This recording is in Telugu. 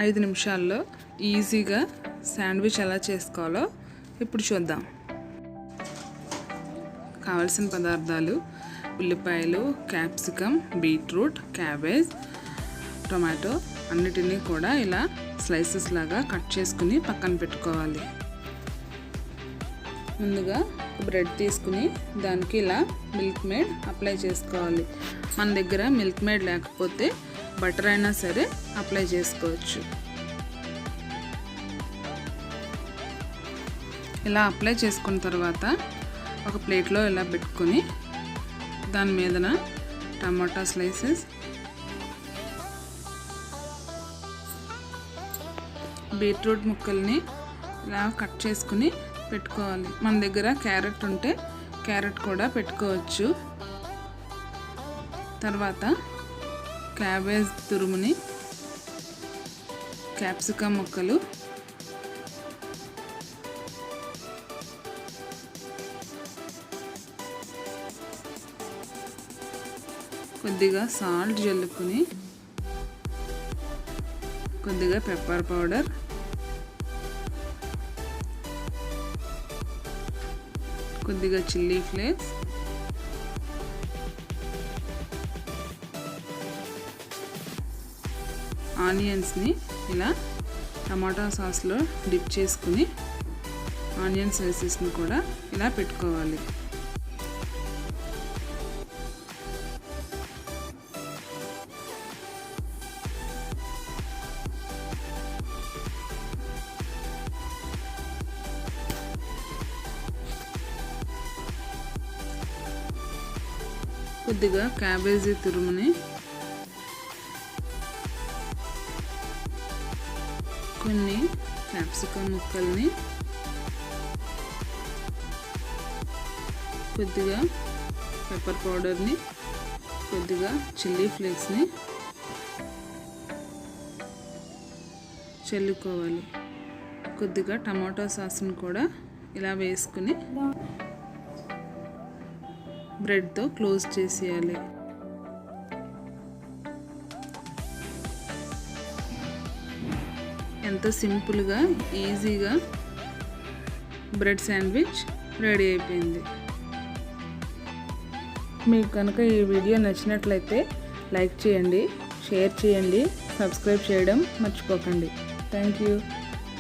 5 నిమిషాల్లో ఈజీగా శాండ్విచ్ ఎలా చేసుకోవాలో ఇప్పుడు చూద్దాం. కావాల్సిన పదార్థాలు: ఉల్లిపాయలు, క్యాప్సికమ్, బీట్రూట్, క్యాబేజ్, టొమాటో అన్నిటినీ కూడా ఇలా స్లైసెస్ లాగా కట్ చేసుకుని పక్కన పెట్టుకోవాలి. ముందుగా బ్రెడ్ తీసుకుని దానికి ఇలా మిల్క్ మేడ్ అప్లై చేసుకోవాలి. మన దగ్గర మిల్క్ మేడ్ లేకపోతే బటర్ అయినా సరే అప్లై చేసుకోవచ్చు. ఇలా అప్లై చేసుకున్న తర్వాత ఒక ప్లేట్లో ఇలా పెట్టుకొని దాని మీదన టమాటా స్లైసెస్, బీట్రూట్ ముక్కల్ని ఇలా కట్ చేసుకుని పెట్టుకోవాలి. మన దగ్గర క్యారెట్ ఉంటే క్యారెట్ కూడా పెట్టుకోవచ్చు. తర్వాత క్యాబేజ్ తురుముని, క్యాప్సికమ్ ముక్కలు, కొద్దిగా సాల్ట్ జల్లుకుని, కొద్దిగా పెప్పర్ పౌడర్, కొద్దిగా చిల్లీ ఫ్లేక్స్, ఆనియన్స్ని ఇలా టమాటా సాస్లో డిప్ చేసుకుని ఆనియన్ స్లైసెస్ని కూడా ఇలా పెట్టుకోవాలి. కొద్దిగా క్యాబేజీ తురుముని, కొన్ని క్యాప్సికమ్ ముక్కల్ని, కొద్దిగా పెప్పర్ పౌడర్ని, కొద్దిగా చిల్లీ ఫ్లేక్స్ని చల్లుకోవాలి. కొద్దిగా టమాటో సాస్ని కూడా ఇలా వేసుకుని బ్రెడ్తో క్లోజ్ చేసేయాలి. ఎంతో సింపుల్గా ఈజీగా బ్రెడ్ శాండ్విచ్ రెడీ అయిపోయింది. మీకు కనుక ఈ వీడియో నచ్చినట్లయితే లైక్ చేయండి, షేర్ చేయండి, సబ్స్క్రైబ్ చేయడం మర్చిపోకండి. Thank you.